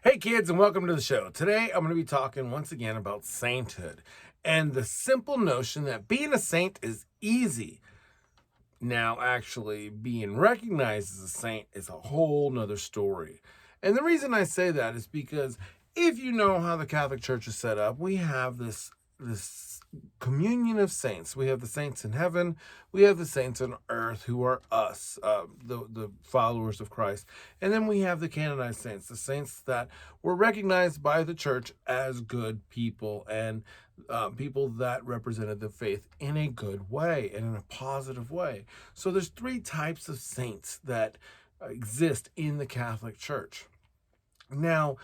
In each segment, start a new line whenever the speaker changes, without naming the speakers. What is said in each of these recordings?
Hey kids, and welcome to the show. Today I'm going to be talking once again about sainthood and the simple notion that being a saint is easy. Now, actually, being recognized as a saint is a whole nother story. And the reason I say that is because if you know how the Catholic Church is set up, we have this communion of saints. We have the saints in heaven, we have the saints on earth who are us, the followers of Christ, and then we have the canonized saints, the saints that were recognized by the church as good people and people that represented the faith in a good way and in a positive way. So there's three types of saints that exist in the Catholic Church. Now,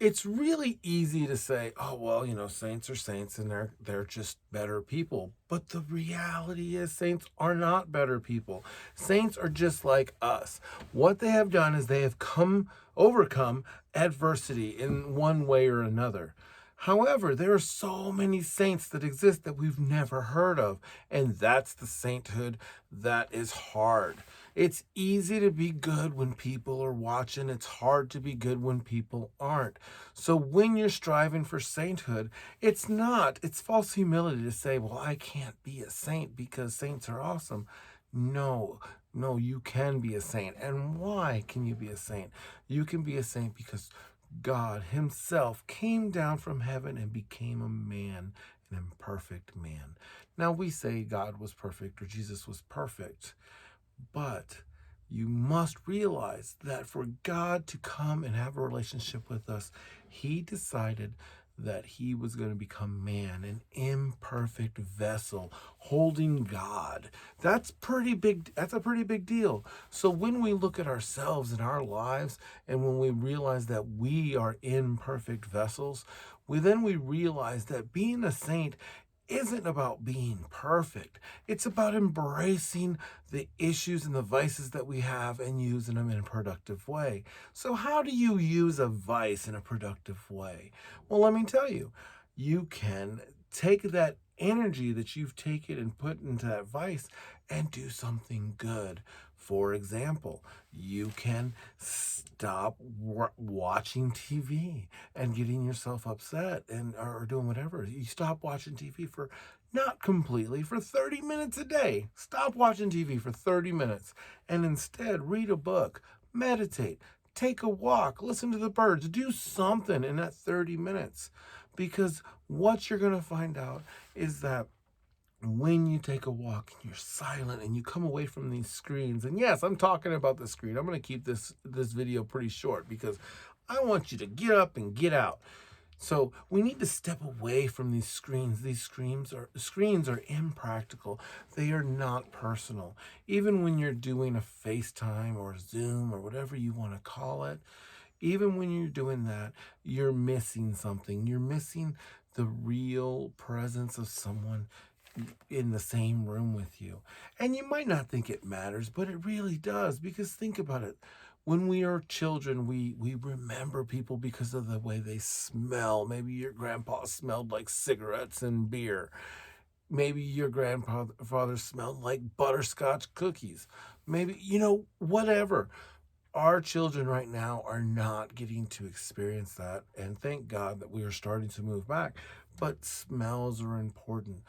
it's really easy to say, oh, well, saints are saints and they're just better people. But the reality is saints are not better people. Saints are just like us. What they have done is they have overcome adversity in one way or another. However, there are so many saints that exist that we've never heard of, and that's the sainthood that is hard. It's easy to be good when people are watching. It's hard to be good when people aren't. So when you're striving for sainthood, it's false humility to say, well, I can't be a saint because saints are awesome. No, no, you can be a saint. And why can you be a saint? You can be a saint because God Himself came down from heaven and became a man, an imperfect man. Now, we say God was perfect or Jesus was perfect, but you must realize that for God to come and have a relationship with us, He decided that He was going to become man, an imperfect vessel holding God. That's pretty big. That's a pretty big deal. So when we look at ourselves and our lives, and when we realize that we are imperfect vessels, we realize that being a saint isn't about being perfect. It's about embracing the issues and the vices that we have and using them in a productive way. So, how do you use a vice in a productive way? Well, let me tell you, you can take that energy that you've taken and put into that vice and do something good. For example, you can stop watching TV and getting yourself upset and or doing whatever. You stop watching TV for not completely for 30 minutes a day. Stop watching TV for 30 minutes and instead read a book, meditate, take a walk, listen to the birds, do something in that 30 minutes. Because what you're going to find out is that when you take a walk and you're silent and you come away from these screens, and yes, I'm talking about the screen. I'm going to keep this video pretty short because I want you to get up and get out. So we need to step away from these screens. These screens are impractical. They are not personal. Even when you're doing a FaceTime or Zoom or whatever you want to call it, even when you're doing that, you're missing something. You're missing the real presence of someone in the same room with you. And you might not think it matters, but it really does, because think about it. When we are children, we remember people because of the way they smell. Maybe your grandpa smelled like cigarettes and beer. Maybe your grandfather smelled like butterscotch cookies. Maybe, whatever. Our children right now are not getting to experience that. And thank God that we are starting to move back. But smells are important.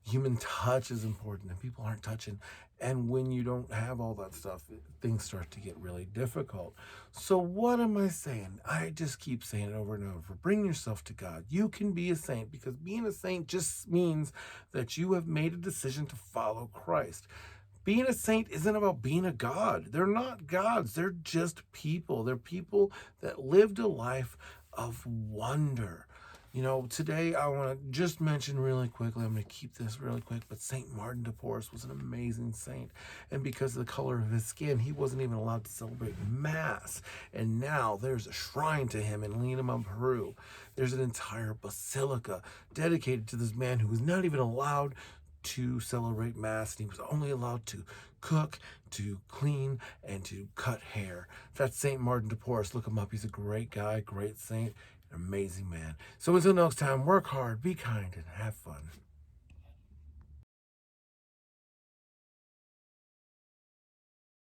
Human touch is important, and people aren't touching. And when you don't have all that stuff, things start to get really difficult. So, what am I saying? I just keep saying it over and over. Bring yourself to God. You can be a saint, because being a saint just means that you have made a decision to follow Christ. Being a saint isn't about being a god. They're not gods. They're just people. They're people that lived a life of wonder. Today I want to just mention really quickly, I'm going to keep this really quick, but St. Martin de Porres was an amazing saint. And because of the color of his skin, he wasn't even allowed to celebrate Mass. And now there's a shrine to him in Lima, Peru. There's an entire basilica dedicated to this man who was not even allowed to celebrate Mass, and he was only allowed to cook, to clean, and to cut hair. That's St. Martin de Porres. Look him up. He's a great guy, great saint, an amazing man. So until next time, work hard, be kind, and have fun.